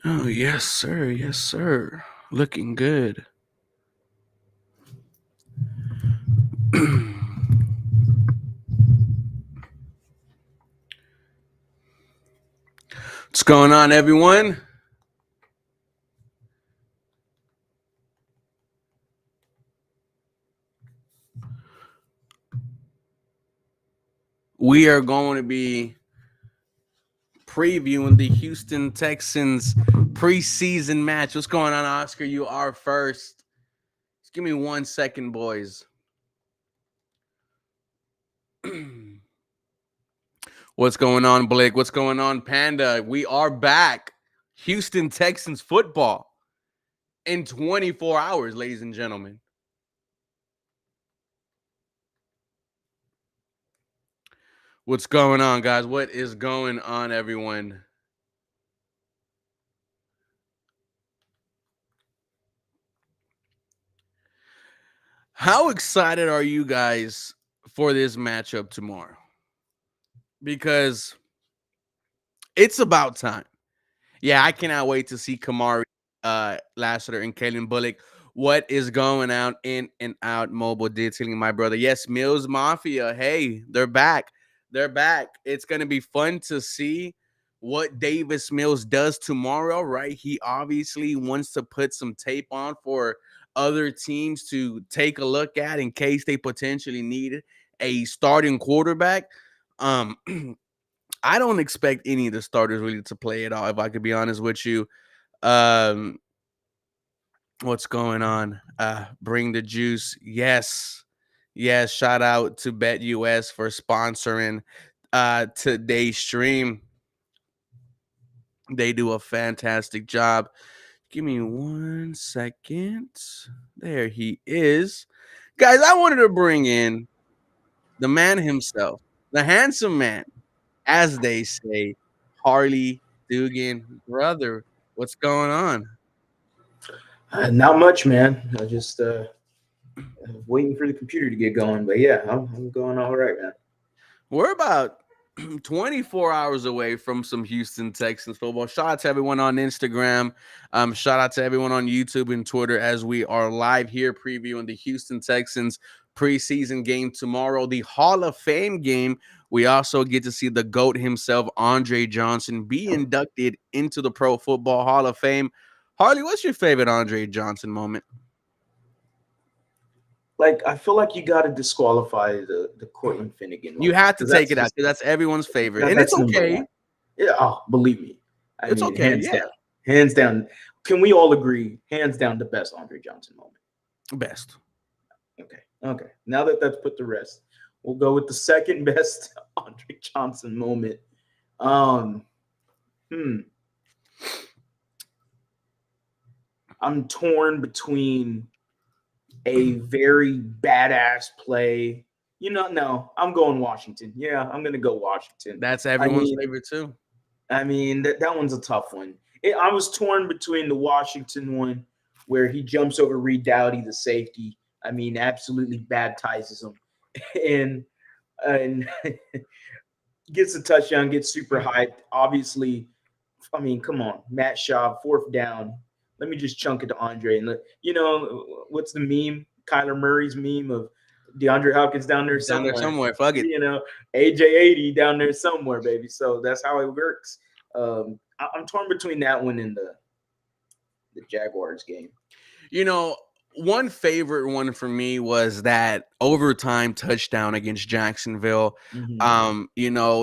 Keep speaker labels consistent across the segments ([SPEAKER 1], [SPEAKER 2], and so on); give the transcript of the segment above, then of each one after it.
[SPEAKER 1] Oh, yes, sir. Yes, sir. Looking good. What's going on, everyone? We are going to be previewing the Houston Texans preseason match. What's going on, Oscar? You are first. Just give me 1 second, boys. What's going on, Blake? What's going on, Panda? We are back. Houston Texans football in 24 hours, ladies and gentlemen. What's going on, guys? What is going on, everyone? How excited are you guys for this matchup tomorrow? Because it's about time. Yeah, I cannot wait to see Kamari Lassiter and Kalen Bullock. What is going on in and out mobile detailing, my brother? Yes, Mills Mafia. Hey, they're back. They're back. It's going to be fun to see what Davis Mills does tomorrow, right? He obviously wants to put some tape on for other teams to take a look at in case they potentially need a starting quarterback. Um, I don't expect any of the starters really to play at all, if I could be honest with you. Um, what's going on? Bring the juice. Yes. Yes. Shout out to BetUS for sponsoring today's stream. They do a fantastic job. Give me 1 second. There he is. Guys, I wanted to bring in the man himself, the handsome man, as they say, Harley Dugan, brother. What's going on?
[SPEAKER 2] Not much, man. I just waiting for the computer to get going. But yeah, I'm going all right, man.
[SPEAKER 1] We're about 24 hours away from some Houston Texans football. Shout out to everyone on Instagram. Shout out to everyone on YouTube and Twitter as we are live here previewing the Houston Texans preseason game tomorrow, the Hall of Fame game. We also get to see the GOAT himself, Andre Johnson, be inducted into the Pro Football Hall of Fame. Harley, what's your favorite Andre Johnson moment?
[SPEAKER 2] Like I feel like you got to disqualify the Cortland Finnegan
[SPEAKER 1] You
[SPEAKER 2] moment
[SPEAKER 1] had to
[SPEAKER 2] because
[SPEAKER 1] take
[SPEAKER 2] that's
[SPEAKER 1] it out
[SPEAKER 2] just
[SPEAKER 1] because that's everyone's favorite, and it's
[SPEAKER 2] that's number
[SPEAKER 1] okay.
[SPEAKER 2] one. Yeah, oh, believe me. I
[SPEAKER 1] It's
[SPEAKER 2] mean,
[SPEAKER 1] okay.
[SPEAKER 2] hands
[SPEAKER 1] Yeah,
[SPEAKER 2] down, hands down. Can we all agree? Hands down, the best Andre Johnson moment.
[SPEAKER 1] best.
[SPEAKER 2] Okay, okay. Now that that's put to rest, we'll go with the second best Andre Johnson moment. Um, hmm. I'm torn between a very badass play. No, I'm going Washington. Yeah, I'm gonna go Washington.
[SPEAKER 1] That's
[SPEAKER 2] I
[SPEAKER 1] everyone's
[SPEAKER 2] mean,
[SPEAKER 1] favorite too.
[SPEAKER 2] that one's a tough one. I was torn between the Washington one where he jumps over Reed Dowdy, the safety. I mean, absolutely baptizes him, and gets a touchdown, gets super hyped. Obviously, I mean, come on, Matt Schaub, fourth down. Let me just chunk it to Andre. And what's the meme? Kyler Murray's meme of DeAndre Hopkins down there
[SPEAKER 1] Down there
[SPEAKER 2] somewhere.
[SPEAKER 1] somewhere. Fuck it.
[SPEAKER 2] AJ80 down there somewhere, baby. So that's how it works. I'm torn between that one and the Jaguars game.
[SPEAKER 1] You know, one favorite one for me was that overtime touchdown against Jacksonville.
[SPEAKER 2] Mm-hmm.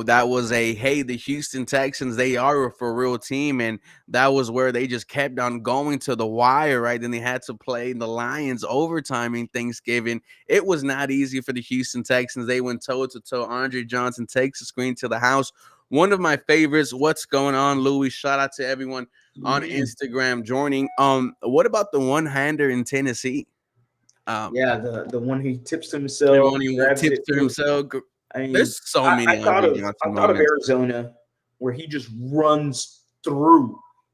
[SPEAKER 1] That was the Houston Texans, they are a for real team, and that was where they just kept on going to the wire, right? Then they had to play the Lions overtime in Thanksgiving. It was not easy for the Houston Texans. They went toe to toe. Andre Johnson takes the screen to the house. One of my favorites. What's going on, Louis? Shout out to everyone on Instagram joining. What about the one-hander in Tennessee?
[SPEAKER 2] Yeah, the one he tips to
[SPEAKER 1] The
[SPEAKER 2] himself,
[SPEAKER 1] one he
[SPEAKER 2] grabs
[SPEAKER 1] tips
[SPEAKER 2] it
[SPEAKER 1] to
[SPEAKER 2] through.
[SPEAKER 1] himself.
[SPEAKER 2] I mean,
[SPEAKER 1] There's so
[SPEAKER 2] I
[SPEAKER 1] many
[SPEAKER 2] thought
[SPEAKER 1] Andre
[SPEAKER 2] of
[SPEAKER 1] Johnson
[SPEAKER 2] I thought of
[SPEAKER 1] moments.
[SPEAKER 2] Arizona where he just runs through,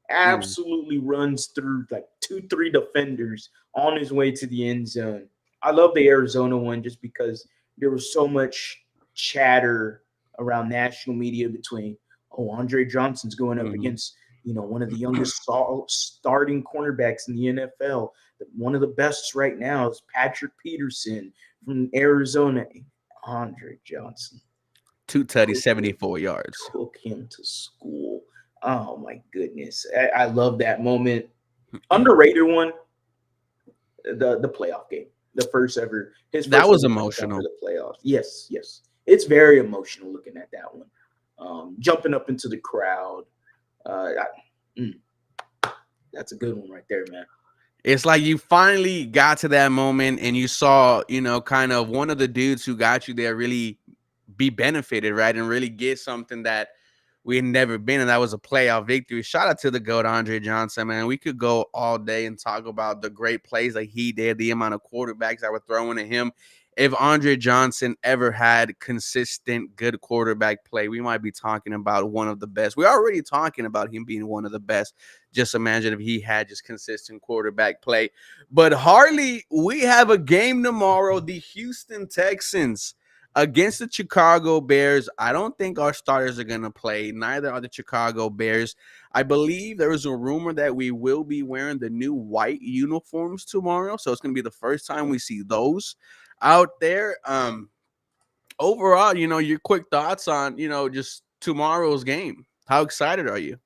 [SPEAKER 1] Mm.
[SPEAKER 2] absolutely runs through like 2-3 defenders on his way to the end zone. I love the Arizona one just because there was so much chatter around national media between Andre Johnson's going up
[SPEAKER 1] Mhm.
[SPEAKER 2] against one of the youngest starting cornerbacks in the NFL. One of the best right now is Patrick Peterson from Arizona. Andre Johnson.
[SPEAKER 1] Two tutties,
[SPEAKER 2] Cook him,
[SPEAKER 1] 74 yards.
[SPEAKER 2] cook him to school. Oh my goodness. I love that moment. Underrated one, the playoff game. The first ever, his
[SPEAKER 1] That
[SPEAKER 2] first
[SPEAKER 1] was
[SPEAKER 2] ever touchdown for
[SPEAKER 1] emotional.
[SPEAKER 2] the playoffs. Yes, yes. It's very emotional looking at that one. Jumping up into the crowd. Mm, that's a good one right there, man.
[SPEAKER 1] It's like you finally got to that moment and you saw, kind of one of the dudes who got you there really be benefited, right? And really get something that we had never been. And that was a playoff victory. Shout out to the GOAT, Andre Johnson, man. We could go all day and talk about the great plays that he did, the amount of quarterbacks that were throwing at him. If Andre Johnson ever had consistent good quarterback play, we might be talking about one of the best. We're already talking about him being one of the best. Just imagine if he had just consistent quarterback play. But Harley, we have a game tomorrow. The Houston Texans against the Chicago Bears. I don't think our starters are going to play. Neither are the Chicago Bears. I believe there is a rumor that we will be wearing the new white uniforms tomorrow. So it's going to be the first time we see those out there. Overall, your quick thoughts on, just tomorrow's game. How excited are you?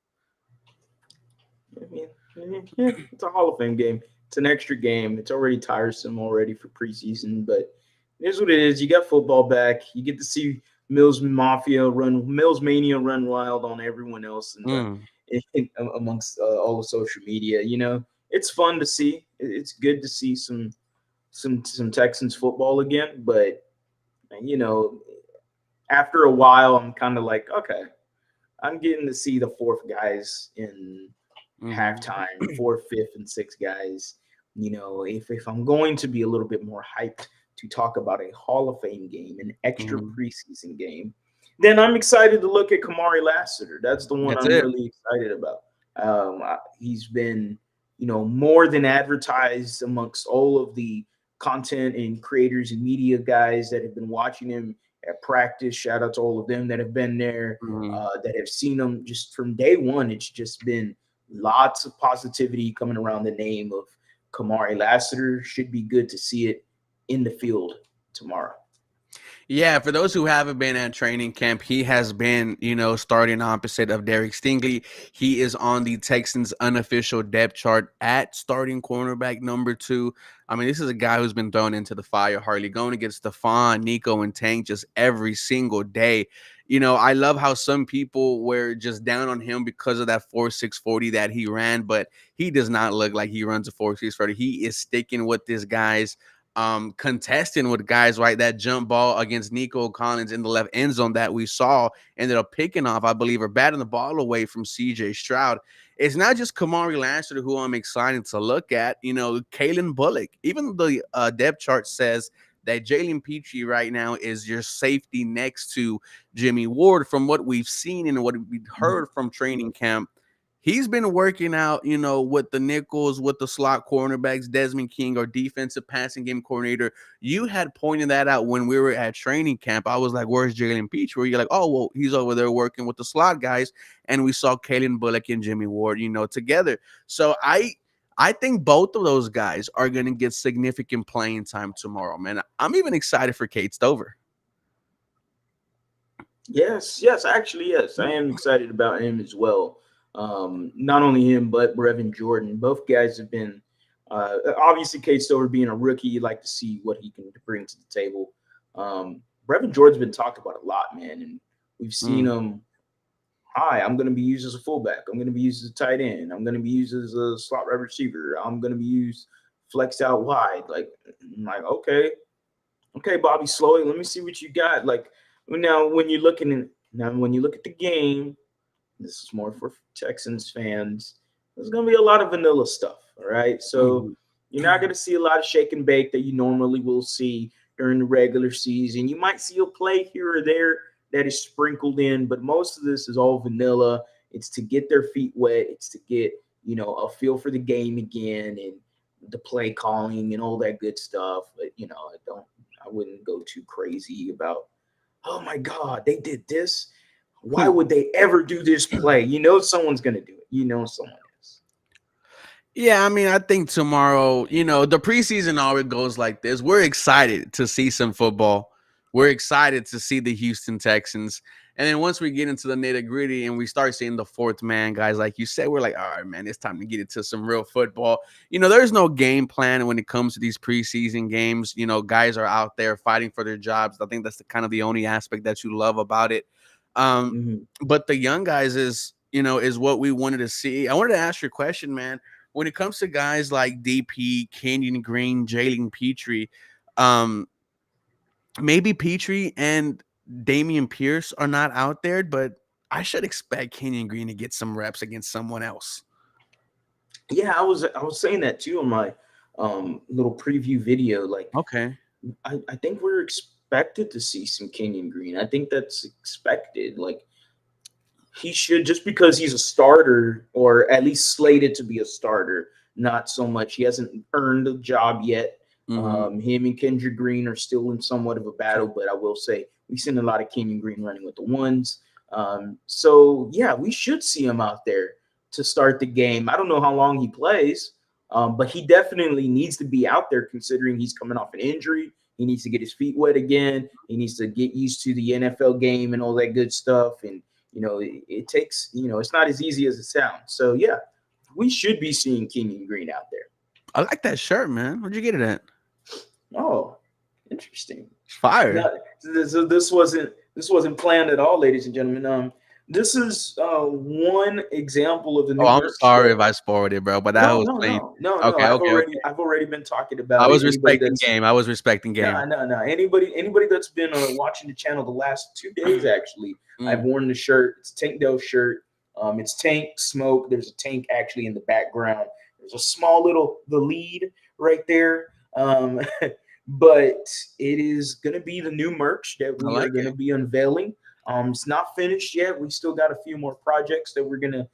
[SPEAKER 2] I mean, yeah, it's a Hall of Fame game. It's an extra game. It's already tiresome already for preseason, but it is what it is. You got football back. You get to see Mills Mania run wild on everyone else and
[SPEAKER 1] Mm,
[SPEAKER 2] amongst all the social media. It's fun to see. It's good to see some Texans football again, but you know, after a while, I'm kind of like, okay, I'm getting to see the fourth guys in
[SPEAKER 1] mm-hmm,
[SPEAKER 2] halftime, fourth, fifth, and sixth guys. If I'm going to be a little bit more hyped to talk about a Hall of Fame game, an extra
[SPEAKER 1] mm-hmm.
[SPEAKER 2] preseason game, then I'm excited to look at Kamari Lassiter. That's the one
[SPEAKER 1] That's
[SPEAKER 2] I'm
[SPEAKER 1] it.
[SPEAKER 2] really excited about. He's been, more than advertised amongst all of the content and creators and media guys that have been watching him at practice. Shout out to all of them that have been there,
[SPEAKER 1] Mhm.
[SPEAKER 2] that have seen him just from day one. It's just been lots of positivity coming around the name of Kamari Lassiter. Should be good to see it in the field tomorrow.
[SPEAKER 1] Yeah, for those who haven't been at training camp, he has been, starting opposite of Derek Stingley. He is on the Texans' unofficial depth chart at starting cornerback number 2. I mean, this is a guy who's been thrown into the fire, Harley, going against Stephon, Nico, and Tank just every single day. I love how some people were just down on him because of that 4.640 that he ran, but he does not look like he runs a 4.640. He is sticking with this guy's contesting with guys, right? That jump ball against Nico Collins in the left end zone that we saw ended up picking off, I believe, or batting the ball away from CJ Stroud. It's not just Kamari Lassiter who I'm excited to look at, Kalen Bullock. Even the depth chart says that Jalen Petrie right now is your safety next to Jimmy Ward. From what we've seen and what we've heard from training camp, he's been working out, with the nickels, with the slot cornerbacks. Desmond King, our defensive passing game coordinator. You had pointed that out when we were at training camp. I was like, where's Jalen Peach? Where you're like, oh, well, he's over there working with the slot guys. And we saw Kalen Bullock and Jimmy Ward, together. So I think both of those guys are going to get significant playing time tomorrow, man. I'm even excited for Kate Stover.
[SPEAKER 2] Yes, actually, yes. I am excited about him as well. Not only him, but Brevin Jordan. Both guys have been obviously Kate Stover being a rookie. You like to see what he can bring to the table. Brevin Jordan's been talked about a lot, man, and we've seen
[SPEAKER 1] Mm.
[SPEAKER 2] him. Hi, I'm going to be used as a fullback. I'm going to be used as a tight end. I'm going to be used as a slot right receiver. I'm going to be used flexed out wide. Like, I'm like, okay, Bobby, slow it. Let me see what you got. Like now, when you look at the game, this is more for Texans fans. There's gonna be a lot of vanilla stuff. All right, so
[SPEAKER 1] Mhm.
[SPEAKER 2] you're not gonna see a lot of shake and bake that you normally will see during the regular season. You might see a play here or there that is sprinkled in, but most of this is all vanilla. It's to get their feet wet. It's to get a feel for the game again and the play calling and all that good stuff. But I wouldn't go too crazy about, oh my God, they did this. Why would they ever do this play? Someone's going to do it. someone else.
[SPEAKER 1] Yeah, I mean, I think tomorrow, the preseason always goes like this. We're excited to see some football. We're excited to see the Houston Texans. And then once we get into the nitty gritty and we start seeing the fourth man, guys, like you said, we're like, all right, man, it's time to get into some real football. There's no game plan when it comes to these preseason games. Guys are out there fighting for their jobs. I think that's kind of the only aspect that you love about it. Um,
[SPEAKER 2] Mhm.
[SPEAKER 1] but the young guys is what we wanted to see. I wanted to ask you a question, man, when it comes to guys like DP, Kenyon Green, Jalen Petrie, um, maybe Petrie and Damian Pierce are not out there, but I should expect Kenyon Green to get some reps against someone else.
[SPEAKER 2] Yeah, I was saying that too in my little preview video. Like,
[SPEAKER 1] Okay.
[SPEAKER 2] I think we're expected to see some Kenyon Green. I think that's expected. Like, he should, just because he's a starter, or at least slated to be a starter. Not so much. He hasn't earned a job yet.
[SPEAKER 1] Mm-hmm.
[SPEAKER 2] Him and Kendrick Green are still in somewhat of a battle, but I will say we've seen a lot of Kenyon Green running with the ones. So yeah, we should see him out there to start the game. I don't know how long he plays, but he definitely needs to be out there considering he's coming off an injury. He needs to get his feet wet again. He needs to get used to the NFL game and all that good stuff. And it takes, it's not as easy as it sounds. So yeah, we should be seeing Kenyon Green out there.
[SPEAKER 1] I like that shirt, man. Where'd you get it at?
[SPEAKER 2] Oh, interesting.
[SPEAKER 1] It's fire.
[SPEAKER 2] No, so this wasn't planned at all, ladies and gentlemen. This is one example of the
[SPEAKER 1] Oh,
[SPEAKER 2] new
[SPEAKER 1] I'm
[SPEAKER 2] merch
[SPEAKER 1] sorry
[SPEAKER 2] that.
[SPEAKER 1] if I spoiled it, bro, but that
[SPEAKER 2] No,
[SPEAKER 1] was
[SPEAKER 2] no,
[SPEAKER 1] clean.
[SPEAKER 2] no, no, no.
[SPEAKER 1] Okay,
[SPEAKER 2] I've
[SPEAKER 1] okay,
[SPEAKER 2] already
[SPEAKER 1] okay.
[SPEAKER 2] I've already been talking
[SPEAKER 1] I
[SPEAKER 2] about it.
[SPEAKER 1] was
[SPEAKER 2] Anybody
[SPEAKER 1] respecting
[SPEAKER 2] that's
[SPEAKER 1] game. I was respecting game.
[SPEAKER 2] no. Anybody that's been watching the channel the last 2 days, actually, I've
[SPEAKER 1] Mm,
[SPEAKER 2] worn the shirt. It's a Tank Dell shirt. It's Tank Smoke. There's a tank actually in the background. There's a small little the lead right there. But it is gonna be the new merch that
[SPEAKER 1] I
[SPEAKER 2] we are
[SPEAKER 1] like
[SPEAKER 2] gonna
[SPEAKER 1] it.
[SPEAKER 2] be unveiling. It's not finished yet. We still got a few more projects that we're gonna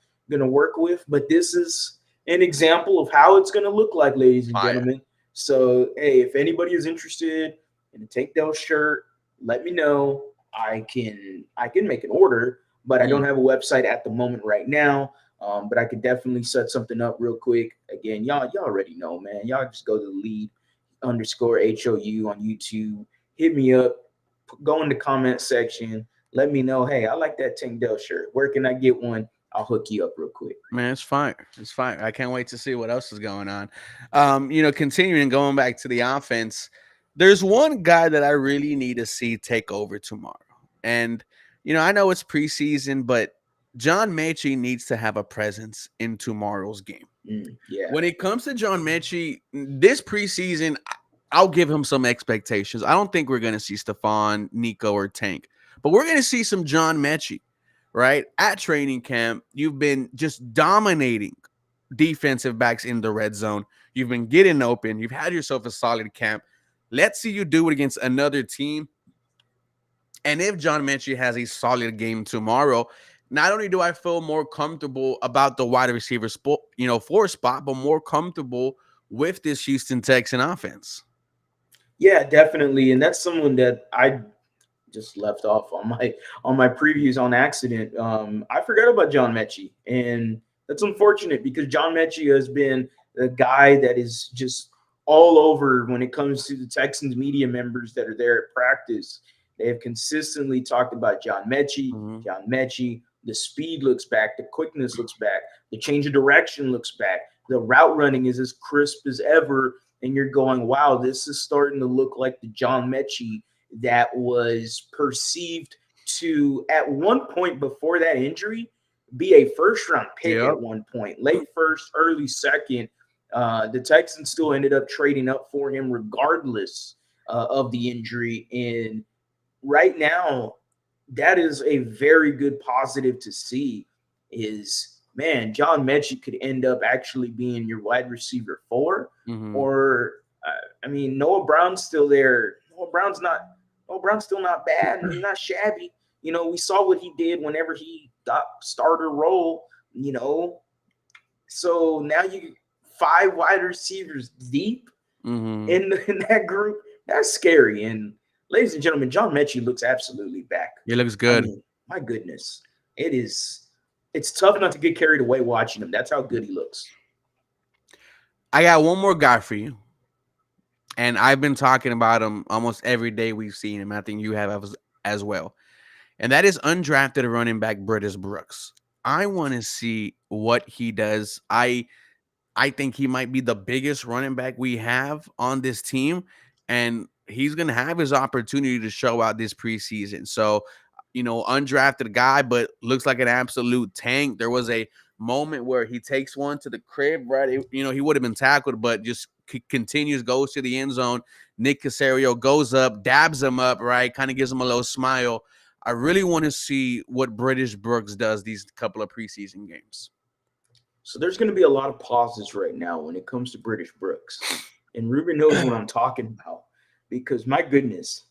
[SPEAKER 2] work with, but this is an example of how it's gonna look like, ladies and
[SPEAKER 1] Fire.
[SPEAKER 2] gentlemen. So hey, if anybody is interested in a Take Dell shirt, let me know. I can make an order, but I don't
[SPEAKER 1] Mm,
[SPEAKER 2] have a website at the moment right now. But I could definitely set something up real quick. Again, y'all already know, man. Y'all just go to the lead underscore HOU on YouTube. Hit me up. Go in the comment section. Let me know. Hey, I like that Tank Dell shirt. Where can I get one? I'll hook you up real quick.
[SPEAKER 1] man, it's fire. It's fire. I can't wait to see what else is going on. Continuing going back to the offense, there's one guy that I really need to see take over tomorrow. And I know it's preseason, but John Mechie needs to have a presence in tomorrow's game.
[SPEAKER 2] Yeah.
[SPEAKER 1] When it comes to John Mechie, this preseason, I'll give him some expectations. I don't think we're going to see Stephon, Nico, or Tank, but we're going to see some John Mechie, right? At training camp, you've been just dominating defensive backs in the red zone. You've been getting open. You've had yourself a solid camp. Let's see you do it against another team. And if John Mechie has a solid game tomorrow, not only do I feel more comfortable about the wide receiver spot, four spot, but more comfortable with this Houston Texan offense.
[SPEAKER 2] Yeah, definitely. And that's someone that I just left off on my previews on accident. I forgot about John Mechie, and that's unfortunate because John Mechie has been a guy that is just all over when it comes to the Texans media members that are there at practice. They have consistently talked about John Mechie.
[SPEAKER 1] Mm-hmm.
[SPEAKER 2] John Mechie. The speed looks back. The quickness looks back. The change of direction looks back. The route running is as crisp as ever. And you're going, wow, this is starting to look like the John Mechie that was perceived to, at one point before that injury, be a first round pick
[SPEAKER 1] Yep.
[SPEAKER 2] at one point, late first, early second. The Texans still ended up trading up for him regardless of the injury. And right now, that is a very good positive to see is, man, John Mechie could end up actually being your wide receiver 4.
[SPEAKER 1] Mm-hmm.
[SPEAKER 2] Or, Noah Brown's still there. Noah Brown's still not bad. He's not shabby. We saw what he did whenever he got starter role, So now you 5 wide receivers deep
[SPEAKER 1] Mm-hmm.
[SPEAKER 2] in that group. That's scary. And ladies and gentlemen, John Mechie looks absolutely back.
[SPEAKER 1] It looks
[SPEAKER 2] I
[SPEAKER 1] good.
[SPEAKER 2] mean, my goodness, it's it's tough not to get carried away watching him. That's how good he looks.
[SPEAKER 1] I got one more guy for you. And I've been talking about him almost every day we've seen him. I think you have as well. And that is undrafted running back British Brooks. I want to see what he does. I think he might be the biggest running back we have on this team, and he's going to have his opportunity to show out this preseason. So, undrafted guy, but looks like an absolute tank. There was a moment where he takes one to the crib, right? He would have been tackled, but just continues, goes to the end zone. Nick Casario goes up, dabs him up, right? Kind of gives him a little smile. I really want to see what British Brooks does these couple of preseason games.
[SPEAKER 2] So there's going to be a lot of pauses right now when it comes to British Brooks. And Ruben knows what I'm talking about because, my goodness,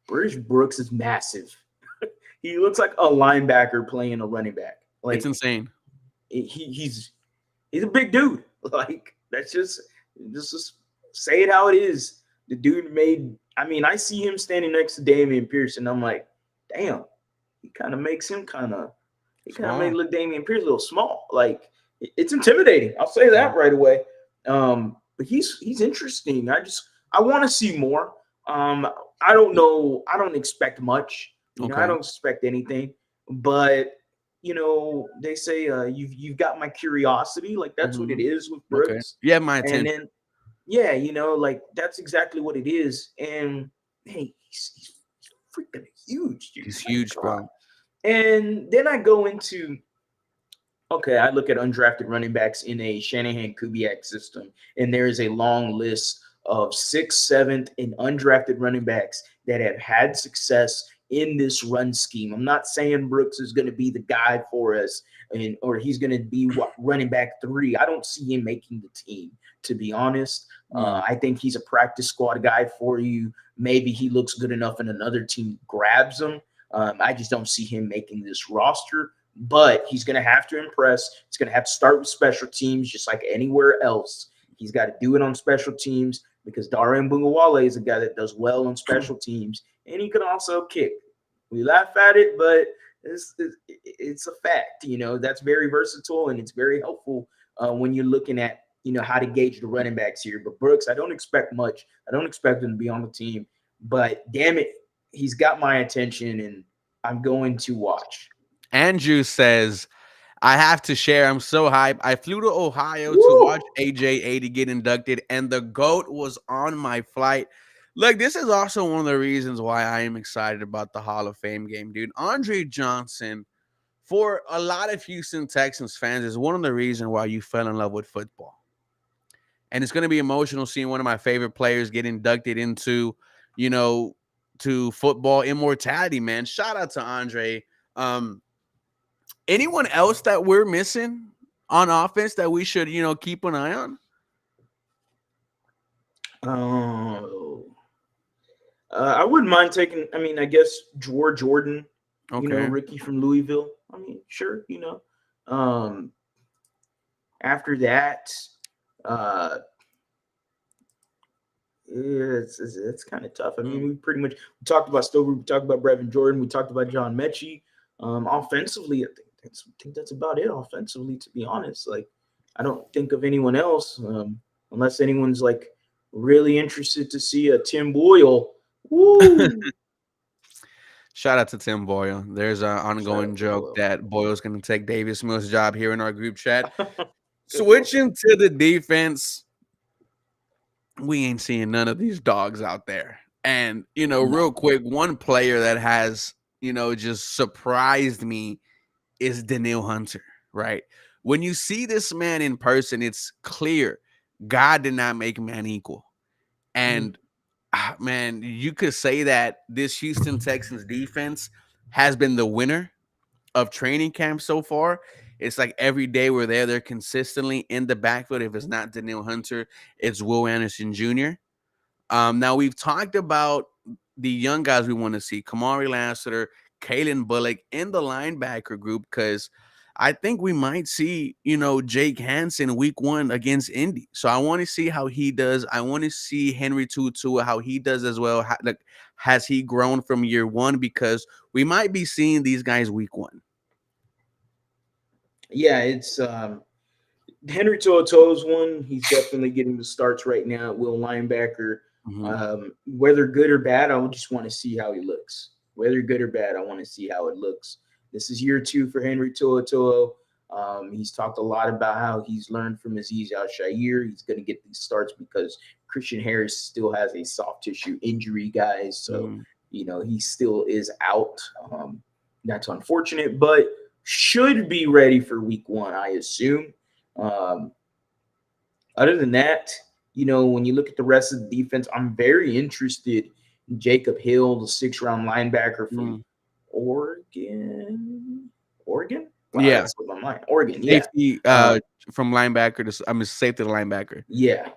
[SPEAKER 2] British Brooks is massive. He looks like a linebacker playing a running back. Like,
[SPEAKER 1] it's insane.
[SPEAKER 2] He's a big dude. Like, that's just say it how it is. The dude I see him standing next to Dameon Pierce, and I'm like, damn, he kind of makes look Dameon Pierce a little small. Like, it's intimidating. I'll say that right away. But he's interesting. I want to see more. I don't know. I don't expect much. I don't expect anything. But they say you've got my curiosity. Like, that's what it is with Brooks.
[SPEAKER 1] Okay. You have my attention.
[SPEAKER 2] And then, like, that's exactly what it is. And hey, he's freaking huge, dude.
[SPEAKER 1] He's huge, bro.
[SPEAKER 2] And then I go into. Okay, I look at undrafted running backs in a Shanahan-Kubiak system, and there is a long list of 6th, 7th, and undrafted running backs that have had success in this run scheme. I'm not saying Brooks is going to be the guy for us, or he's going to be running back 3. I don't see him making the team, to be honest. I think he's a practice squad guy for you. Maybe he looks good enough and another team grabs him. I just don't see him making this roster. But he's going to have to impress. He's going to have to start with special teams just like anywhere else. He's got to do it on special teams because Darian Bungawale is a guy that does well on special teams, and he can also kick. We laugh at it, but it's a fact. That's very versatile, and it's very helpful when you're looking at, how to gauge the running backs here. But Brooks, I don't expect much. I don't expect him to be on the team. But, damn it, he's got my attention, and I'm going to watch.
[SPEAKER 1] Andrew says, I have to share. I'm so hyped. I flew to Ohio to watch AJ80 get inducted, and the GOAT was on my flight. Look, this is also one of the reasons why I am excited about the Hall of Fame game, dude. Andre Johnson, for a lot of Houston Texans fans, is one of the reasons why you fell in love with football. And it's going to be emotional seeing one of my favorite players get inducted into, to football immortality, man. Shout out to Andre. Anyone else that we're missing on offense that we should, keep an eye on?
[SPEAKER 2] I wouldn't mind taking. I guess Jordan,
[SPEAKER 1] Okay.
[SPEAKER 2] rookie from Louisville. Sure, After that, it's kind of tough. We pretty much talked about Stover, we talked about Brevin Jordan, we talked about John Mechie. Offensively, I think that's about it. Offensively, to be honest, like, I don't think of anyone else unless anyone's like really interested to see a Tim Boyle. Woo!
[SPEAKER 1] Shout out to Tim Boyle. There's an ongoing joke that Boyle's going to take Davis Mills' job here in our group chat. Switching to the defense, we ain't seeing none of these dogs out there. And, real quick, one player that has, just surprised me is Danielle Hunter, right? When you see this man in person, it's clear God did not make man equal. And man, you could say that this Houston Texans defense has been the winner of training camp so far. It's like every day we're there, they're consistently in the backfield. If it's not Danielle Hunter, it's Will Anderson Jr. Now, we've talked about the young guys we want to see, Kamari Lassiter, Kalen Bullock in the linebacker group, because I think we might see, Jake Hansen week 1 against Indy. So I want to see how he does. I want to see Henry Tutu, how he does as well. Has he grown from year 1? Because we might be seeing these guys week 1.
[SPEAKER 2] Yeah, it's Henry To'oTo'o's one. He's definitely getting the starts right now at will linebacker.
[SPEAKER 1] Mhm.
[SPEAKER 2] Whether good or bad, I just want to see how he looks. Whether good or bad, I want to see how it looks. This is year 2 for Henry To'oTo'o. He's talked a lot about how he's learned from Azeez Al-Shaair. He's going to get these starts because Christian Harris still has a soft tissue injury, guys. So,
[SPEAKER 1] Mhm.
[SPEAKER 2] he still is out. That's unfortunate, but should be ready for week 1, I assume. Um, Other than that, when you look at the rest of the defense, I'm very interested in Jacob Hill, the 6th-round linebacker from
[SPEAKER 1] Mhm.
[SPEAKER 2] Oregon. Oregon? Wow,
[SPEAKER 1] Yeah,
[SPEAKER 2] that's what my mind. Oregon, yeah.
[SPEAKER 1] safety
[SPEAKER 2] Um,
[SPEAKER 1] from linebacker to I mean safety to linebacker.
[SPEAKER 2] yeah.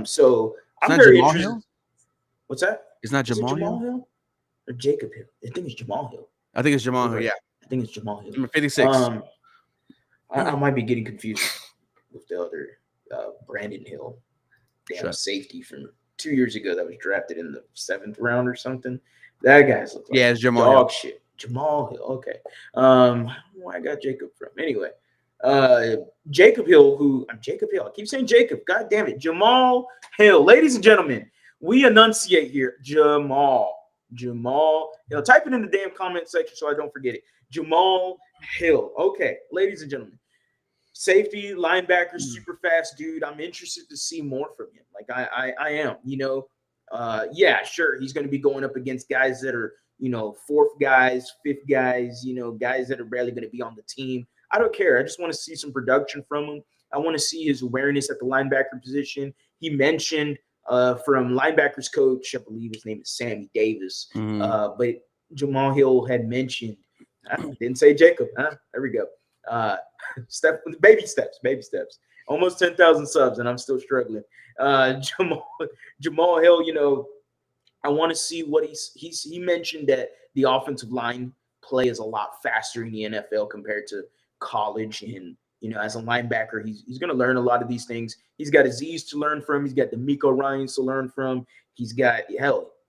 [SPEAKER 2] So
[SPEAKER 1] It's
[SPEAKER 2] I'm
[SPEAKER 1] not
[SPEAKER 2] very
[SPEAKER 1] Jamal
[SPEAKER 2] interested.
[SPEAKER 1] Hill.
[SPEAKER 2] What's that?
[SPEAKER 1] It's not
[SPEAKER 2] Is it
[SPEAKER 1] Jamal
[SPEAKER 2] Jamal
[SPEAKER 1] Hill.
[SPEAKER 2] Hill or Jacob Hill? I think it's Jamal Hill.
[SPEAKER 1] I think it's Jamal
[SPEAKER 2] You're
[SPEAKER 1] Hill.
[SPEAKER 2] right.
[SPEAKER 1] Yeah,
[SPEAKER 2] I think it's Jamal Hill.
[SPEAKER 1] number 56.
[SPEAKER 2] Um, I might be getting confused with the other Brandon Hill, damn
[SPEAKER 1] Shut.
[SPEAKER 2] safety from 2 years ago that was drafted in the 7th round or something. That guy's look like
[SPEAKER 1] Yeah, it's Jamal Hill.
[SPEAKER 2] dog shit. Jamal Hill. Okay. I don't know where I got Jacob from. Anyway, uh, Jacob Hill, who I'm Jacob Hill. I keep saying Jacob. God damn it. Jamal Hill. Ladies and gentlemen, we enunciate here. Jamal Hill. Type it in the damn comment section so I don't forget it. Jamal Hill. Okay, ladies and gentlemen, safety, linebacker, super fast dude. I'm interested to see more from him. Like I am. Yeah, sure, he's going to be going up against guys that are fourth guys, fifth guys. Guys that are barely going to be on the team. I don't care. I just want to see some production from him. I want to see his awareness at the linebacker position. He mentioned from linebackers coach, I believe his name is Sammy Davis,
[SPEAKER 1] Mhm.
[SPEAKER 2] but Jamal Hill had mentioned. Didn't say Jacob. There we go. Baby steps. Almost 10,000 subs, and I'm still struggling. Jamal Hill, I want to see what he mentioned that the offensive line play is a lot faster in the NFL compared to college, and as a linebacker, he's going to learn a lot of these things. He's got Aziz to learn from. He's got D'Amico Ryans to learn from. He's got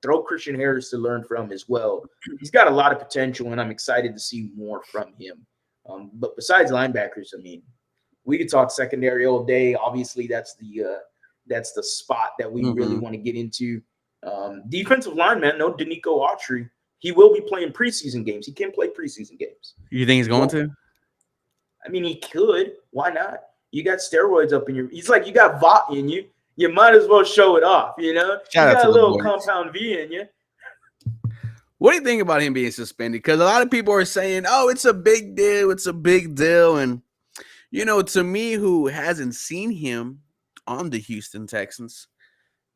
[SPEAKER 2] throw Christian Harris to learn from as well. He's got a lot of potential, and I'm excited to see more from him. But besides linebackers, I mean, we could talk secondary all day. Obviously, that's the spot that we really
[SPEAKER 1] Mhm.
[SPEAKER 2] want to get into. Defensive line, man, no Danico Autry. He will be playing preseason games. He can play preseason games.
[SPEAKER 1] You think he's
[SPEAKER 2] He
[SPEAKER 1] going
[SPEAKER 2] won't.
[SPEAKER 1] to?
[SPEAKER 2] I mean, he could. Why not? You got steroids up in your. He's like you got VOT in you. You might as well show it off. You
[SPEAKER 1] Shout out
[SPEAKER 2] got
[SPEAKER 1] to
[SPEAKER 2] a
[SPEAKER 1] the
[SPEAKER 2] little
[SPEAKER 1] boys.
[SPEAKER 2] compound V in you.
[SPEAKER 1] What do you think about him being suspended? Because a lot of people are saying, "Oh, it's a big deal. It's a big deal." And to me, who hasn't seen him on the Houston Texans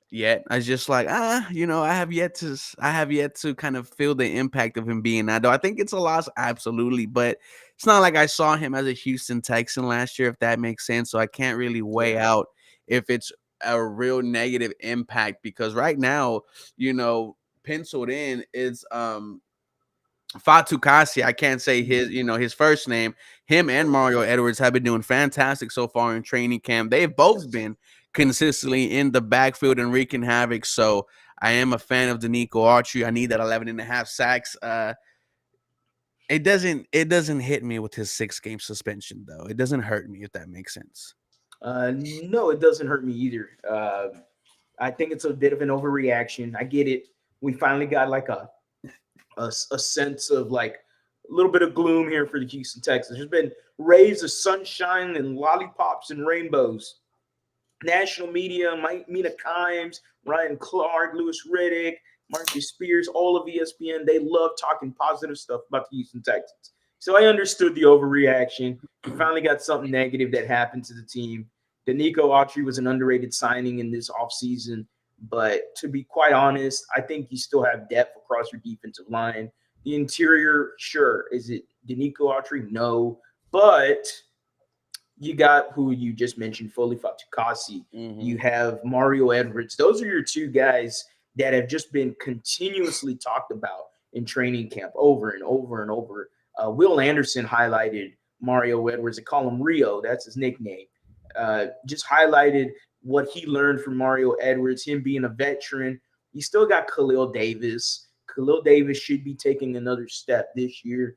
[SPEAKER 1] yet, I was just like, I have yet to kind of feel the impact of him being that. Though I think it's a loss, absolutely, but it's not like I saw him as a Houston Texan last year, if that makes sense. So I can't really weigh
[SPEAKER 2] Yeah.
[SPEAKER 1] out if it's a real negative impact because right now, penciled in is Fatu Kasi. I can't say his first name. Him and Mario Edwards have been doing fantastic so far in training camp. They've both been consistently in the backfield and wreaking havoc. So I am a fan of Danico Autry. I need that 11 and a half sacks. It doesn't hit me with his 6-game suspension though. It doesn't hurt me if that makes sense.
[SPEAKER 2] No, it doesn't hurt me either. I think it's a bit of an overreaction. I get it. We finally got like a sense of like a little bit of gloom here for the Houston Texans. There's been rays of sunshine and lollipops and rainbows. National media, Mina Kimes, Ryan Clark, Lewis Riddick, Marcus Spears, all of ESPN, they love talking positive stuff about the Houston Texans. So I understood the overreaction. You finally got something negative that happened to the team. Danico Autry was an underrated signing in this offseason. But to be quite honest, I think you still have depth across your defensive line. The interior, sure. Is it Danico Autry? No. But you got who you just mentioned, Foley Fatukasi.
[SPEAKER 1] Mm-hmm.
[SPEAKER 2] You have Mario Edwards. Those are your two guys that have just been continuously talked about in training camp over and over and over. Will Anderson highlighted Mario Edwards. They call him Rio. That's his nickname. Just highlighted what he learned from Mario Edwards, him being a veteran. You still got Khalil Davis. Khalil Davis should be taking another step this year.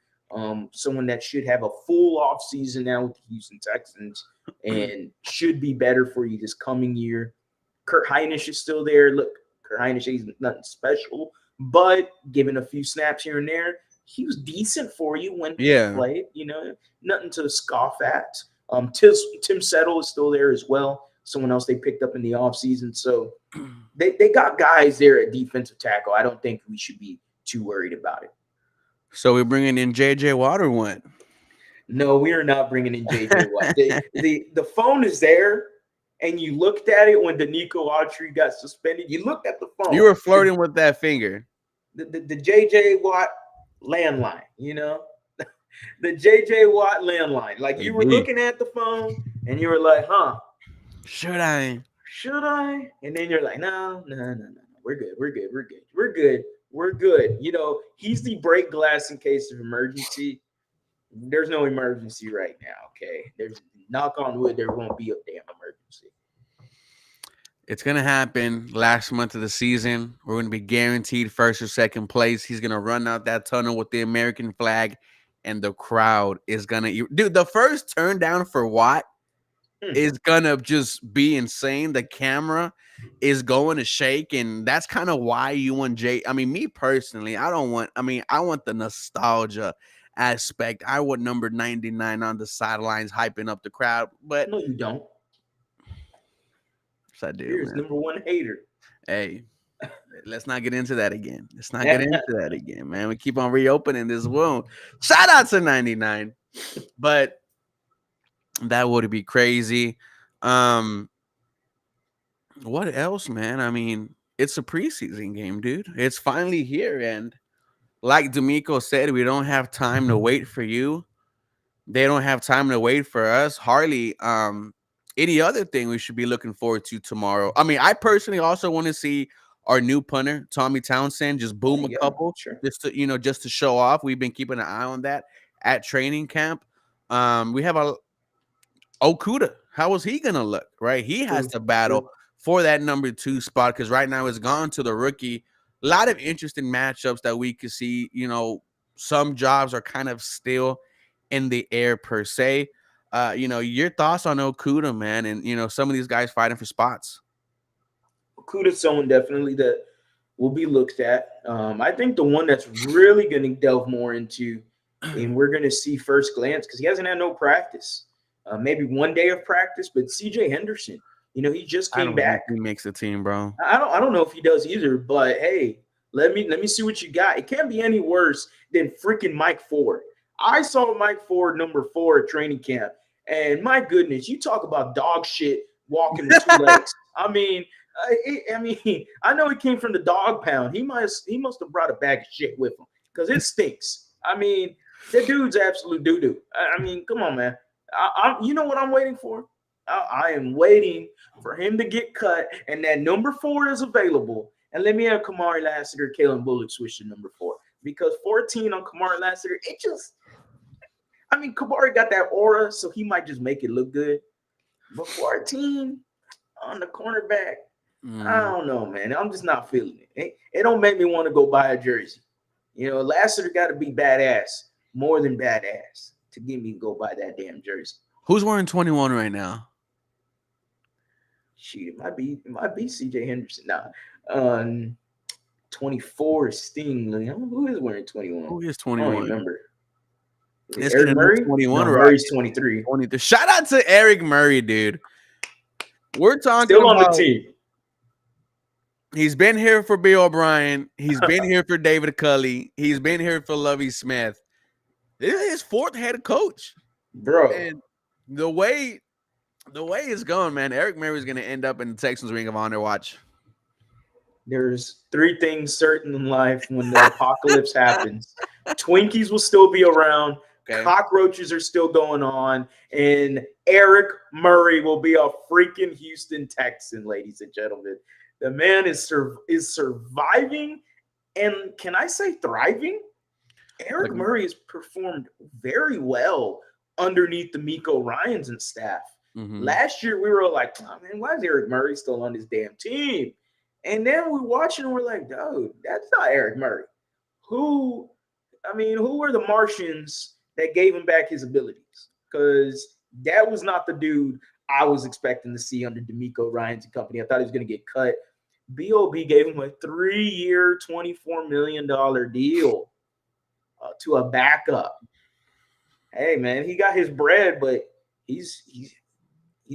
[SPEAKER 2] Someone that should have a full off season now with the Houston Texans and should be better for you this coming year. Kurt Hinish is still there. Look, Kurt Hinish is nothing special, but given a few snaps here and there, he was decent for you when he
[SPEAKER 1] Yeah.
[SPEAKER 2] played. Nothing to scoff at. Tim Settle is still there as well. Someone else they picked up in the offseason. So they got guys there at defensive tackle. I don't think we should be too worried about it.
[SPEAKER 1] So we're bringing in J.J. Watt or what?
[SPEAKER 2] No, we are not bringing in J.J. Watt. The phone is there, and you looked at it when Danico Autry got suspended. You looked at the phone.
[SPEAKER 1] You were flirting with that finger.
[SPEAKER 2] The J.J. Watt landline, the J.J. Watt landline. Like you were looking at the phone, and you were like, huh.
[SPEAKER 1] Should I?
[SPEAKER 2] And then you're like, no. We're good. He's the break glass in case of emergency. There's no emergency right now, okay? There's knock on wood, there won't be a damn emergency.
[SPEAKER 1] It's going to happen last month of the season. We're going to be guaranteed first or second place. He's going to run out that tunnel with the American flag, and the crowd is going to... Dude, the first turn down for Watt is going to just be insane. The camera is going to shake, and that's kind of why you want me personally, I want the nostalgia aspect. I want number 99 on the sidelines hyping up the crowd, but
[SPEAKER 2] no, you don't.
[SPEAKER 1] Yes, I do.
[SPEAKER 2] Here's number one hater.
[SPEAKER 1] Hey, let's not get into that again. Man. We keep on reopening this wound. Shout out to 99, but that would be crazy. What else, man? I mean, it's a preseason game, dude. It's finally here, and like D'Amico said, we don't have time to wait for you. They don't have time to wait for us. Harley, any other thing we should be looking forward to tomorrow? I mean, I personally also want to see our new punter, Tommy Townsend, just boom a couple, just to show off. We've been keeping an eye on that at training camp. We have Okuda. How is he gonna look? Right, he has to battle for that number 2 spot because right now it's gone to the rookie. A lot of interesting matchups that we could see. Some jobs are kind of still in the air per se. Your thoughts on Okuda, man, and some of these guys fighting for spots.
[SPEAKER 2] Okuda's someone definitely that will be looked at. I think the one that's really going to delve more into, and we're going to see first glance because he hasn't had no practice. Maybe one day of practice, but CJ Henderson, he just came back.
[SPEAKER 1] He makes the team, bro.
[SPEAKER 2] I don't know if he does either, but hey, let me see what you got. It can't be any worse than freaking Mike Ford. I saw Mike Ford number 4 at training camp, and my goodness, you talk about dog shit walking with 2 legs. I mean, I know he came from the dog pound. He must have brought a bag of shit with him because it stinks. I mean, that dude's absolute doo-doo. I mean, come on, man. You know what I'm waiting for? I am waiting for him to get cut, and that number 4 is available. And let me have Kamari Lassiter, Kalen Bullock switch to number 4 because 14 on Kamari Lassiter, Kamari got that aura, so he might just make it look good. But 14 on the cornerback, I don't know, man. I'm just not feeling it. It don't make me want to go buy a jersey. Lassiter got to be badass, more than badass, to get me to go buy that damn jersey.
[SPEAKER 1] Who's wearing 21 right now?
[SPEAKER 2] Shoot, it might be CJ Henderson. Nah, 24 is Sting. Who is wearing 21?
[SPEAKER 1] Who is 21?
[SPEAKER 2] I don't remember.
[SPEAKER 1] It's
[SPEAKER 2] Eric Murray?
[SPEAKER 1] 21,
[SPEAKER 2] no,
[SPEAKER 1] right?
[SPEAKER 2] Murray's 23.
[SPEAKER 1] Shout out to Eric Murray, dude. We're talking
[SPEAKER 2] still
[SPEAKER 1] about,
[SPEAKER 2] on the team.
[SPEAKER 1] He's been here for Bill O'Brien. He's been here for David Culley. He's been here for Lovie Smith. This is his 4th head coach,
[SPEAKER 2] bro.
[SPEAKER 1] And the way it's going, man, Eric Murray is going to end up in the Texans Ring of Honor. Watch.
[SPEAKER 2] There's 3 things certain in life when the apocalypse happens. Twinkies will still be around. Okay. Cockroaches are still going on. And Eric Murray will be a freaking Houston Texan, ladies and gentlemen. The man is surviving, and can I say thriving? Eric Murray has performed very well underneath the Miko Ryans and staff. Mm-hmm. Last year, we were like, oh, man, why is Eric Murray still on this damn team? And then we watch it and we're like, dude, that's not Eric Murray. Who I mean, who were the Martians that gave him back his abilities? Because that was not the dude I was expecting to see under D'Amico Ryans and company. I thought he was going to get cut. BOB gave him a 3-year, $24 million deal to a backup. Hey, man, he got his bread, but he's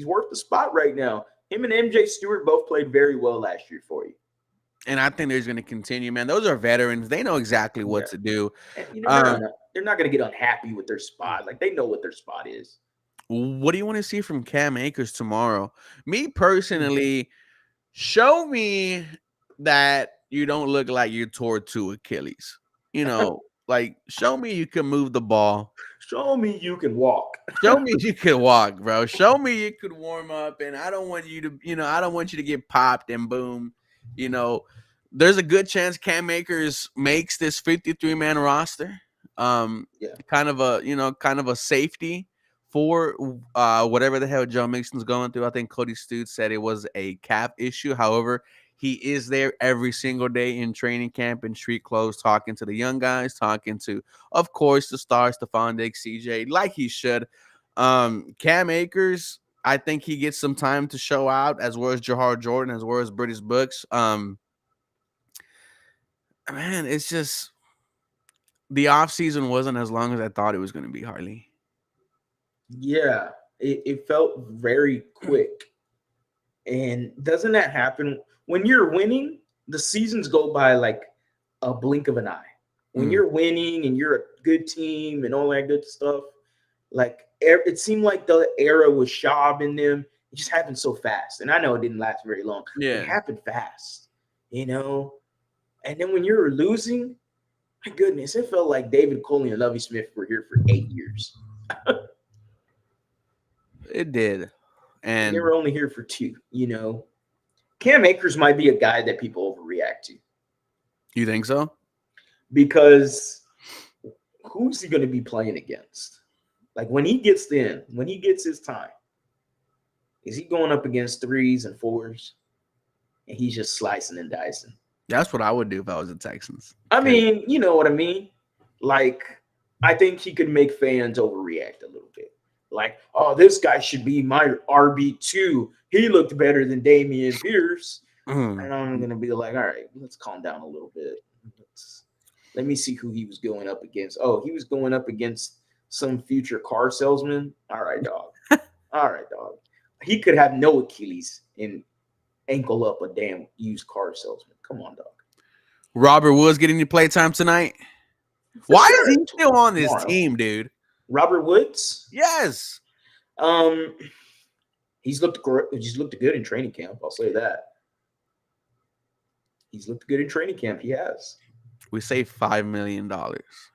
[SPEAKER 2] worth the spot right now. Him and MJ Stewart both played very well last year for you.
[SPEAKER 1] And I think there's going to continue, man. Those are veterans. They know exactly what
[SPEAKER 2] Yeah.
[SPEAKER 1] to do.
[SPEAKER 2] And, they're not going to get unhappy with their spot. Like, they know what their spot is.
[SPEAKER 1] What do you want to see from Cam Akers tomorrow? Me personally, show me that you don't look like you tore two Achilles. Like show me you can move the ball.
[SPEAKER 2] Show me you can walk.
[SPEAKER 1] Show me you can walk, bro. Show me you could warm up, and I don't want you to, I don't want you to get popped and boom. There's a good chance Cam Akers makes this 53-man roster.
[SPEAKER 2] Yeah.
[SPEAKER 1] Kind of a safety for whatever the hell Joe Mixon's going through. I think Cody Stutes said it was a calf issue. However, he is there every single day in training camp in street clothes, talking to the young guys, talking to, of course, the stars, Stephon Diggs, CJ, like he should. Cam Akers, I think he gets some time to show out, as well as Jahar Jordan, as well as British Books. Man, it's just the offseason wasn't as long as I thought it was going to be, Harley.
[SPEAKER 2] Yeah, it felt very quick. And doesn't that happen when you're winning? The seasons go by like a blink of an eye. When you're winning and you're a good team and all that good stuff, like it seemed like the era was Schaub in them. It just happened so fast. And I know it didn't last very long.
[SPEAKER 1] Yeah.
[SPEAKER 2] It happened fast, And then when you're losing, my goodness, it felt like David Coley and Lovie Smith were here for 8 years.
[SPEAKER 1] It did. And
[SPEAKER 2] they were only here for 2, Cam Akers might be a guy that people overreact to.
[SPEAKER 1] You think so?
[SPEAKER 2] Because who's he going to be playing against? Like when he gets his time, is he going up against 3s and 4s? And he's just slicing and dicing.
[SPEAKER 1] That's what I would do if I was the Texans.
[SPEAKER 2] I mean, you know what I mean? Like, I think he could make fans overreact a little bit. Like, oh, this guy should be my RB2. He looked better than Dameon Pierce. And I'm going to be like, all right, let's calm down a little bit. Let me see who he was going up against. Oh, he was going up against some future car salesman. All right, dog. All right, dog. He could have no Achilles and ankle up a damn used car salesman. Come on, dog.
[SPEAKER 1] Robert Woods getting any play time tonight? Why is he still on this team, dude?
[SPEAKER 2] Robert Woods?
[SPEAKER 1] Yes.
[SPEAKER 2] He's looked good in training camp. I'll say that. He's looked good in training camp. He has.
[SPEAKER 1] We save $5 million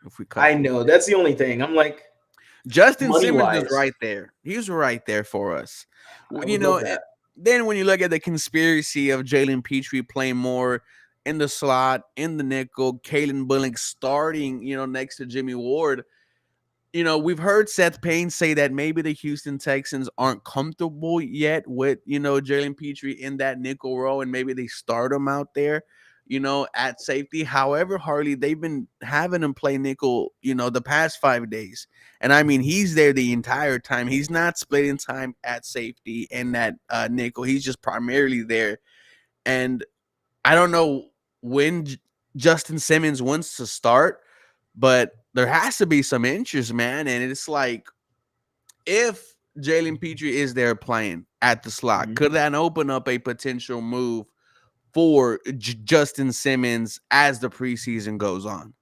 [SPEAKER 1] if we cut.
[SPEAKER 2] I know. That's the only thing. I'm like,
[SPEAKER 1] Justin Simmons is right there. He's right there for us. Then when you look at the conspiracy of Jalen Petrie playing more in the slot, in the nickel, Kalen Bullock starting, next to Jimmy Ward, we've heard Seth Payne say that maybe the Houston Texans aren't comfortable yet with, Jalen Petrie in that nickel role, and maybe they start him out there, at safety. However, Harley, they've been having him play nickel, the past 5 days. And I mean, he's there the entire time. He's not splitting time at safety and that nickel. He's just primarily there. And I don't know when Justin Simmons wants to start, but there has to be some interest, man. And it's like, if Jalen Petrie is there playing at the slot, could that open up a potential move for Justin Simmons as the preseason goes on?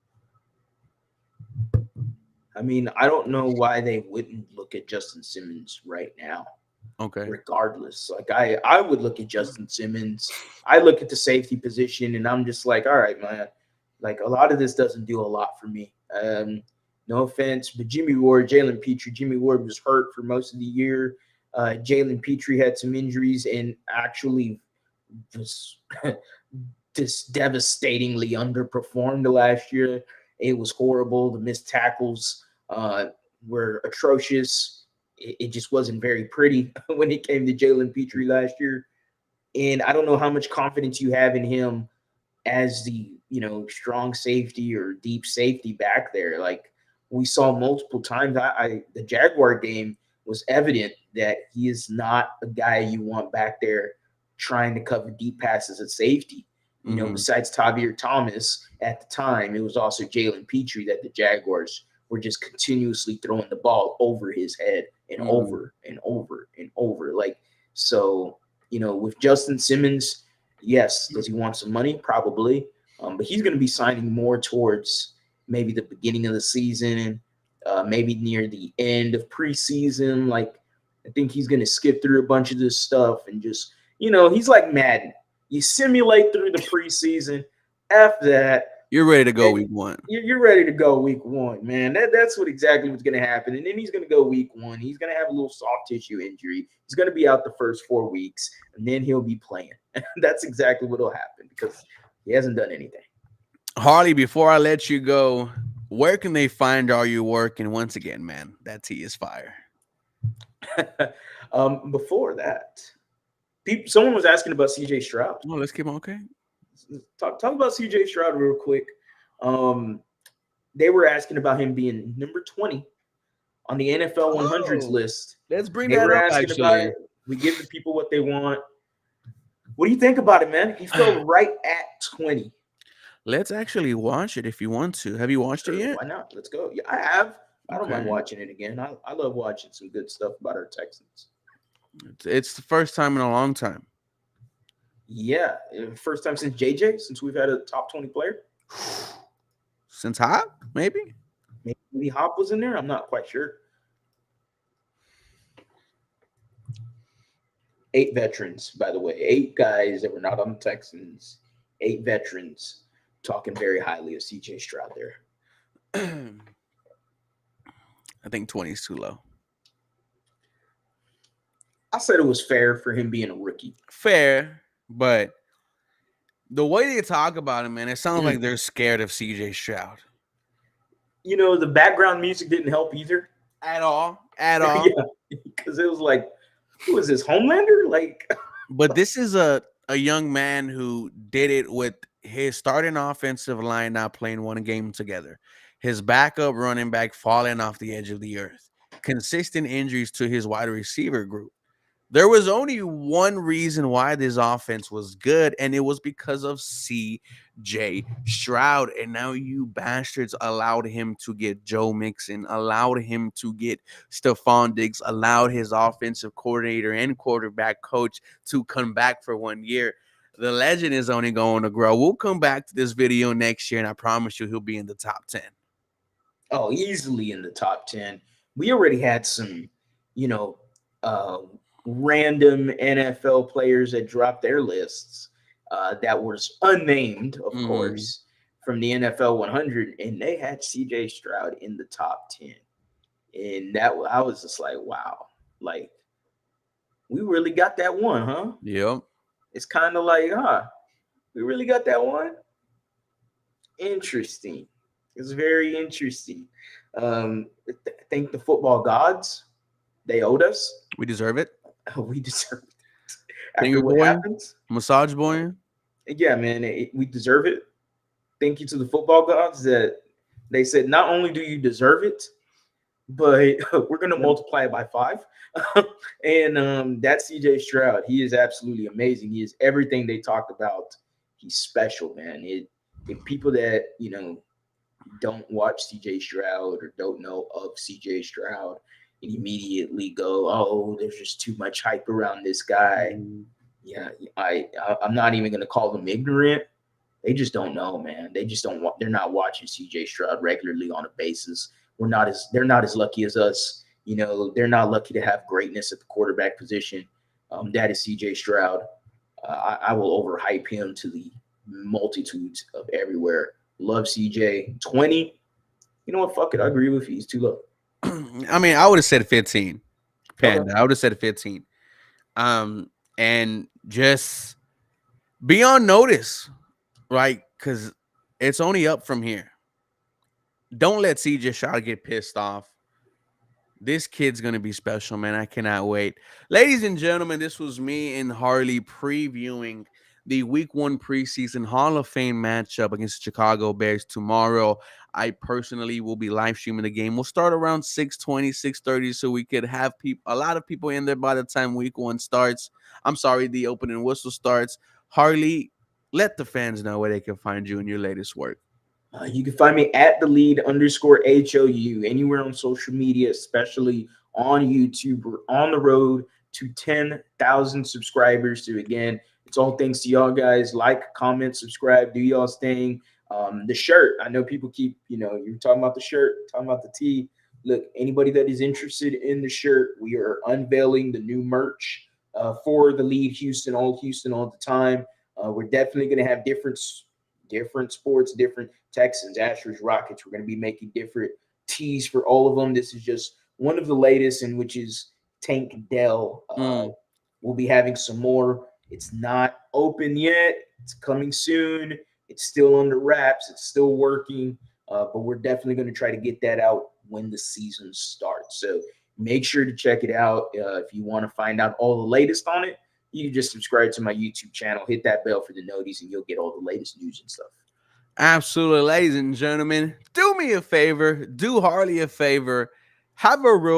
[SPEAKER 2] I mean, I don't know why they wouldn't look at Justin Simmons right now.
[SPEAKER 1] Okay.
[SPEAKER 2] Regardless. Like, I would look at Justin Simmons. I look at the safety position, and I'm just like, all right, man. Like, a lot of this doesn't do a lot for me. No offense, but Jimmy Ward, Jalen Petrie. Jimmy Ward was hurt for most of the year. Jalen Petrie had some injuries and actually was just devastatingly underperformed last year. It was horrible. The missed tackles were atrocious. It just wasn't very pretty when it came to Jalen Petrie last year. And I don't know how much confidence you have in him as the strong safety or deep safety back there. Like we saw multiple times, the Jaguar game was evident that he is not a guy you want back there trying to cover deep passes at safety. Besides Tavir Thomas at the time, it was also Jalen Petrie that the Jaguars were just continuously throwing the ball over his head and over and over and over. Like, so, with Justin Simmons, yes, does he want some money? Probably. But he's going to be signing more towards maybe the beginning of the season, maybe near the end of preseason. Like, I think he's going to skip through a bunch of this stuff and just, he's like Madden. You simulate through the preseason. After that,
[SPEAKER 1] you're ready to go week one.
[SPEAKER 2] You're ready to go week one, man. That's exactly what's going to happen. And then he's going to go week one. He's going to have a little soft tissue injury. He's going to be out the first 4 weeks, and then he'll be playing. That's exactly what will happen because he hasn't done anything.
[SPEAKER 1] Harley, before I let you go, where can they find all your work? And once again, man, that tea is fire.
[SPEAKER 2] Before that, someone was asking about CJ Stroud.
[SPEAKER 1] Oh, let's keep on. Okay.
[SPEAKER 2] Talk about CJ Stroud real quick. They were asking about him being number 20 on the NFL 100s list.
[SPEAKER 1] Let's bring that up. Actually,
[SPEAKER 2] about it. We give the people what they want. What do you think about it, man? He fell right at 20.
[SPEAKER 1] Let's actually watch it if you want to. Have you watched it yet?
[SPEAKER 2] Why not? Let's go. Yeah, I have. I don't mind watching it again. I love watching some good stuff about our Texans.
[SPEAKER 1] It's the first time in a long time.
[SPEAKER 2] Yeah, first time since JJ, since we've had a top 20 player.
[SPEAKER 1] Since Hop, maybe?
[SPEAKER 2] Maybe Hop was in there. I'm not quite sure. 8 veterans, by the way. 8 guys that were not on the Texans. 8 veterans talking very highly of CJ Stroud there.
[SPEAKER 1] I think 20 is too low.
[SPEAKER 2] I said it was fair for him being a rookie.
[SPEAKER 1] Fair, but the way they talk about him, man, it sounds like they're scared of CJ Stroud.
[SPEAKER 2] The background music didn't help either.
[SPEAKER 1] At all. Yeah,
[SPEAKER 2] because it was like, who is this, Homelander? Like,
[SPEAKER 1] but this is a young man who did it with his starting offensive line not playing one game together, his backup running back falling off the edge of the earth, consistent injuries to his wide receiver group. There was only one reason why this offense was good, and it was because of CJ Stroud. And now you bastards allowed him to get Joe Mixon, allowed him to get Stephon Diggs, allowed his offensive coordinator and quarterback coach to come back for 1 year. The legend is only going to grow. We'll come back to this video next year, and I promise you he'll be in the top 10.
[SPEAKER 2] Oh, easily in the top 10. We already had some, random NFL players that dropped their lists that was unnamed, of course, from the NFL 100, and they had CJ Stroud in the top 10. And I was just like, wow, like, we really got that one, huh?
[SPEAKER 1] Yep.
[SPEAKER 2] It's kind of like, we really got that one? Interesting. It's very interesting. Thank the football gods. They owed us.
[SPEAKER 1] We deserve it.
[SPEAKER 2] We deserve it.
[SPEAKER 1] After what happens, massage boy.
[SPEAKER 2] Yeah, man, we deserve it. Thank you to the football gods that they said not only do you deserve it, but we're gonna multiply it by 5. And that's CJ Stroud. He is absolutely amazing. He is everything they talked about. He's special, man. If people that don't watch CJ Stroud or don't know of CJ Stroud and immediately go, oh, there's just too much hype around this guy. Yeah, I'm not even gonna call them ignorant. They just don't know, man. They just don't they're not watching CJ Stroud regularly on a basis. They're not as lucky as us. They're not lucky to have greatness at the quarterback position. That is CJ Stroud. I will overhype him to the multitudes of everywhere. Love CJ. 20. You know what? Fuck it. I agree with you. He's too low.
[SPEAKER 1] I mean, I would have said 15. Panda. Okay. I would have said 15. And just be on notice, right? Because it's only up from here. Don't let CJ Stroud get pissed off. This kid's going to be special, man. I cannot wait. Ladies and gentlemen, this was me and Harley previewing the Week 1 preseason Hall of Fame matchup against the Chicago Bears tomorrow. I personally will be live streaming the game. We'll start around 6:20, 6:30, so we could have a lot of people in there by the time Week 1 starts. I'm sorry, the opening whistle starts. Harley, let the fans know where they can find you in your latest work.
[SPEAKER 2] You can find me at the lead underscore HOU anywhere on social media, especially on YouTube. We're on the road to 10,000 subscribers. So again, it's all thanks to y'all guys. Like, comment, subscribe, do y'all's thing. The shirt, I know people keep, you're talking about the shirt, talking about the tee. Look, anybody that is interested in the shirt, we are unveiling the new merch for the lead Houston all the time. We're definitely going to have different sports, different Texans, Astros, Rockets. We're going to be making different tees for all of them. This is just one of the latest, in which is Tank Dell. We'll be having some more. It's not open yet. It's coming soon. It's still under wraps. It's still working, but we're definitely going to try to get that out when the season starts. So make sure to check it out. If you want to find out all the latest on it, you can just subscribe to my YouTube channel, hit that bell for the notice, and you'll get all the latest news and stuff.
[SPEAKER 1] Absolutely, ladies and gentlemen. Do me a favor. Do Harley a favor. Have a real